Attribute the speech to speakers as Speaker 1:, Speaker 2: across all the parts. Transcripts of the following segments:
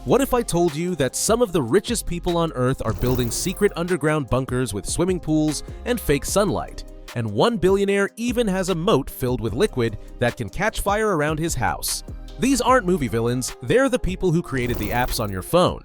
Speaker 1: What if I told you that some of the richest people on Earth are building secret underground bunkers with swimming pools and fake sunlight, and one billionaire even has a moat filled with liquid that can catch fire around his house? These aren't movie villains, they're the people who created the apps on your phone.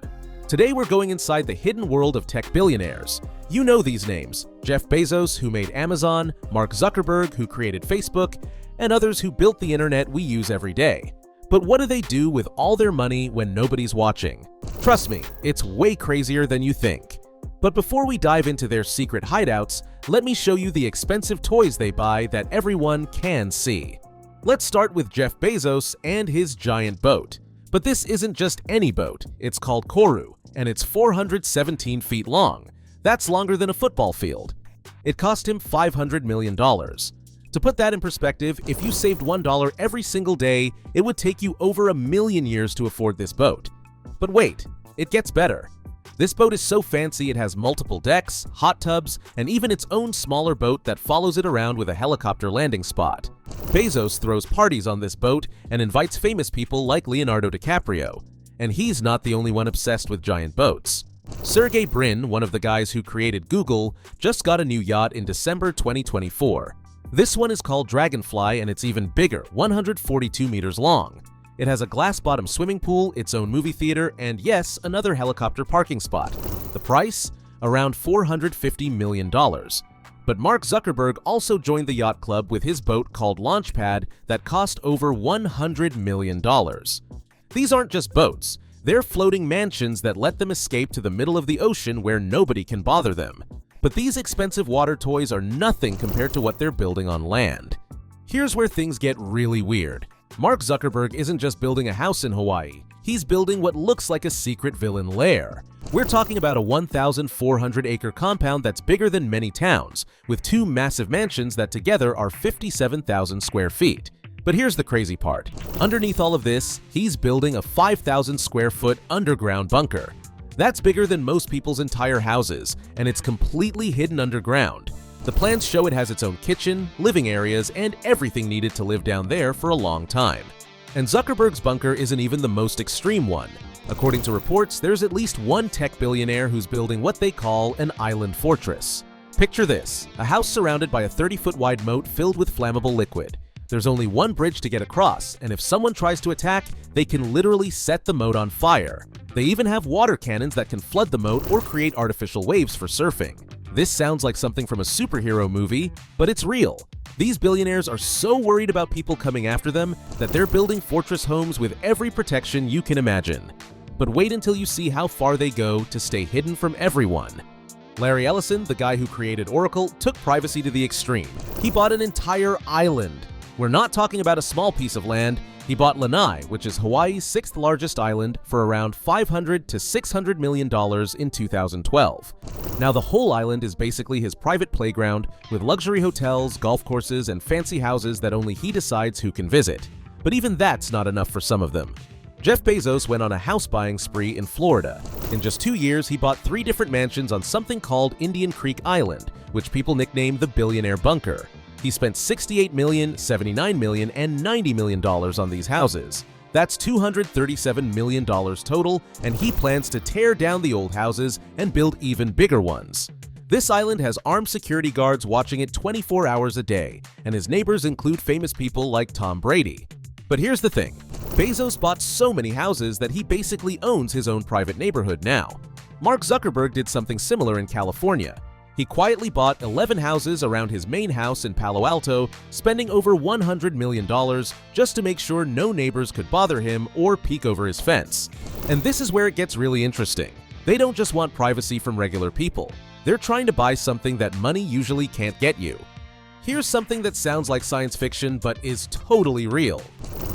Speaker 1: Today we're going inside the hidden world of tech billionaires. You know these names: Jeff Bezos, who made Amazon, Mark Zuckerberg, who created Facebook, and others who built the internet we use every day. But what do they do with all their money when nobody's watching? Trust me, it's way crazier than you think. But before we dive into their secret hideouts, let me show you the expensive toys they buy that everyone can see. Let's start with Jeff Bezos and his giant boat. But this isn't just any boat, it's called Koru, and it's 417 feet long. That's longer than a football field. It cost him $500 million. To put that in perspective, if you saved $1 every single day, it would take you over 1,000,000 years to afford this boat. But wait, it gets better. This boat is so fancy it has multiple decks, hot tubs, and even its own smaller boat that follows it around with a helicopter landing spot. Bezos throws parties on this boat and invites famous people like Leonardo DiCaprio. And he's not the only one obsessed with giant boats. Sergey Brin, one of the guys who created Google, just got a new yacht in December 2024. This one is called Dragonfly, and it's even bigger, 142 meters long. It has a glass-bottom swimming pool, its own movie theater, and yes, another helicopter parking spot. The price? Around $450 million. But Mark Zuckerberg also joined the yacht club with his boat called Launchpad that cost over $100 million. These aren't just boats. They're floating mansions that let them escape to the middle of the ocean where nobody can bother them. But these expensive water toys are nothing compared to what they're building on land. Here's where things get really weird. Mark Zuckerberg isn't just building a house in Hawaii, he's building what looks like a secret villain lair. We're talking about a 1,400-acre compound that's bigger than many towns, with two massive mansions that together are 57,000 square feet. But here's the crazy part. Underneath all of this, he's building a 5,000 square foot underground bunker. That's bigger than most people's entire houses, and it's completely hidden underground. The plans show it has its own kitchen, living areas, and everything needed to live down there for a long time. And Zuckerberg's bunker isn't even the most extreme one. According to reports, there's at least one tech billionaire who's building what they call an island fortress. Picture this: a house surrounded by a 30-foot wide moat filled with flammable liquid. There's only one bridge to get across, and if someone tries to attack, they can literally set the moat on fire. They even have water cannons that can flood the moat or create artificial waves for surfing. This sounds like something from a superhero movie, but it's real. These billionaires are so worried about people coming after them that they're building fortress homes with every protection you can imagine. But wait until you see how far they go to stay hidden from everyone. Larry Ellison, the guy who created Oracle, took privacy to the extreme. He bought an entire island. We're not talking about a small piece of land. He bought Lanai, which is Hawaii's 6th largest island, for around $500 to $600 million in 2012. Now the whole island is basically his private playground, with luxury hotels, golf courses, and fancy houses that only he decides who can visit. But even that's not enough for some of them. Jeff Bezos went on a house-buying spree in Florida. In just 2 years, he bought 3 different mansions on something called Indian Creek Island, which people nicknamed the Billionaire Bunker. He spent $68 million, $79 million, and $90 million on these houses. That's $237 million total, and he plans to tear down the old houses and build even bigger ones. This island has armed security guards watching it 24 hours a day, and his neighbors include famous people like Tom Brady. But here's the thing. Bezos bought so many houses that he basically owns his own private neighborhood now. Mark Zuckerberg did something similar in California. He quietly bought 11 houses around his main house in Palo Alto, spending over $100 million just to make sure no neighbors could bother him or peek over his fence. And this is where it gets really interesting. They don't just want privacy from regular people. They're trying to buy something that money usually can't get you. Here's something that sounds like science fiction but is totally real.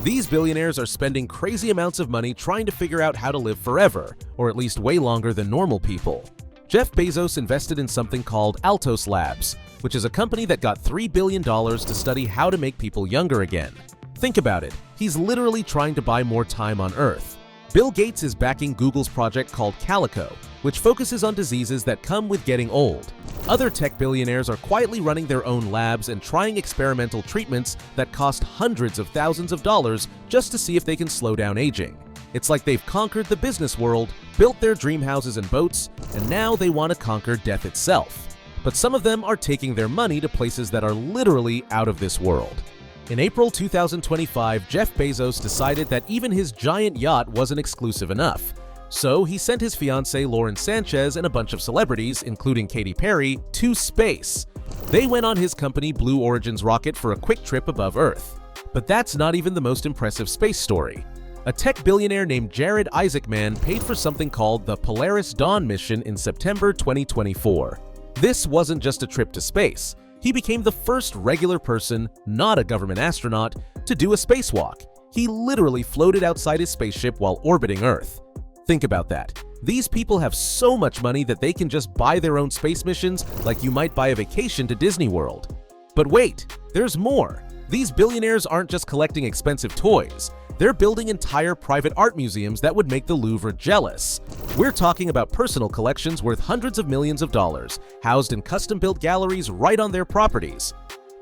Speaker 1: These billionaires are spending crazy amounts of money trying to figure out how to live forever, or at least way longer than normal people. Jeff Bezos invested in something called Altos Labs, which is a company that got $3 billion to study how to make people younger again. Think about it, he's literally trying to buy more time on Earth. Bill Gates is backing Google's project called Calico, which focuses on diseases that come with getting old. Other tech billionaires are quietly running their own labs and trying experimental treatments that cost hundreds of thousands of dollars just to see if they can slow down aging. It's like they've conquered the business world, built their dream houses and boats, and now they want to conquer death itself. But some of them are taking their money to places that are literally out of this world. In April 2025, Jeff Bezos decided that even his giant yacht wasn't exclusive enough. So he sent his fiancée Lauren Sanchez and a bunch of celebrities, including Katy Perry, to space. They went on his company Blue Origin's rocket for a quick trip above Earth. But that's not even the most impressive space story. A tech billionaire named Jared Isaacman paid for something called the Polaris Dawn mission in September 2024. This wasn't just a trip to space. He became the first regular person, not a government astronaut, to do a spacewalk. He literally floated outside his spaceship while orbiting Earth. Think about that. These people have so much money that they can just buy their own space missions like you might buy a vacation to Disney World. But wait, there's more. These billionaires aren't just collecting expensive toys. They're building entire private art museums that would make the Louvre jealous. We're talking about personal collections worth hundreds of millions of dollars, housed in custom-built galleries right on their properties.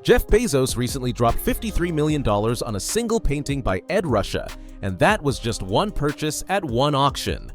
Speaker 1: Jeff Bezos recently dropped $53 million on a single painting by Ed Ruscha, and that was just one purchase at one auction.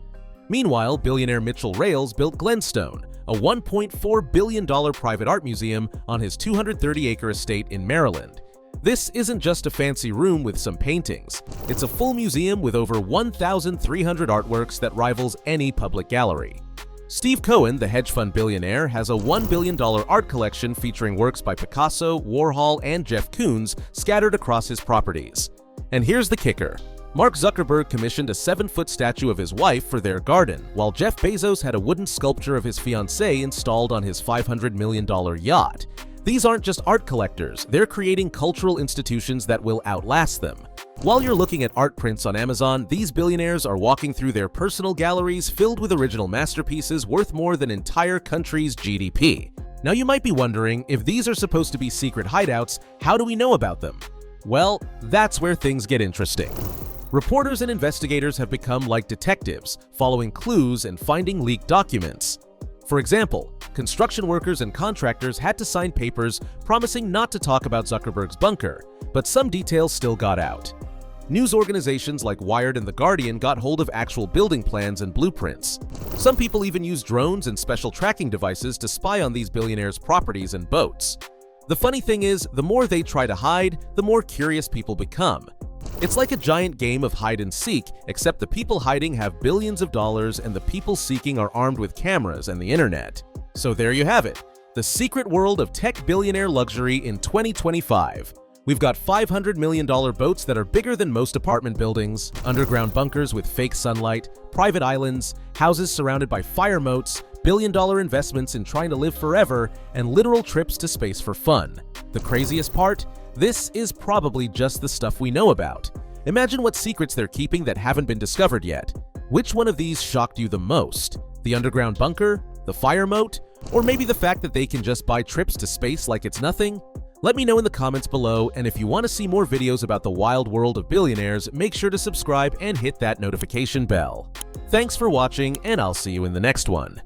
Speaker 1: Meanwhile, billionaire Mitchell Rales built Glenstone, a $1.4 billion private art museum on his 230-acre estate in Maryland. This isn't just a fancy room with some paintings. It's a full museum with over 1,300 artworks that rivals any public gallery. Steve Cohen, the hedge fund billionaire, has a $1 billion art collection featuring works by Picasso, Warhol, and Jeff Koons scattered across his properties. And here's the kicker. Mark Zuckerberg commissioned a 7-foot statue of his wife for their garden, while Jeff Bezos had a wooden sculpture of his fiancée installed on his $500 million yacht. These aren't just art collectors, they're creating cultural institutions that will outlast them. While you're looking at art prints on Amazon, these billionaires are walking through their personal galleries filled with original masterpieces worth more than an entire country's GDP. Now you might be wondering, if these are supposed to be secret hideouts, how do we know about them? Well, that's where things get interesting. Reporters and investigators have become like detectives, following clues and finding leaked documents. For example, construction workers and contractors had to sign papers promising not to talk about Zuckerberg's bunker, but some details still got out. News organizations like Wired and The Guardian got hold of actual building plans and blueprints. Some people even use drones and special tracking devices to spy on these billionaires' properties and boats. The funny thing is, the more they try to hide, the more curious people become. It's like a giant game of hide and seek, except the people hiding have billions of dollars and the people seeking are armed with cameras and the internet. So there you have it, the secret world of tech billionaire luxury in 2025. We've got $500 million boats that are bigger than most apartment buildings, underground bunkers with fake sunlight, private islands, houses surrounded by fire moats, billion-dollar investments in trying to live forever, and literal trips to space for fun. The craziest part? This is probably just the stuff we know about. Imagine what secrets they're keeping that haven't been discovered yet. Which one of these shocked you the most? The underground bunker? The fire moat? Or maybe the fact that they can just buy trips to space like it's nothing? Let me know in the comments below, and if you want to see more videos about the wild world of billionaires, make sure to subscribe and hit that notification bell. Thanks for watching, and I'll see you in the next one.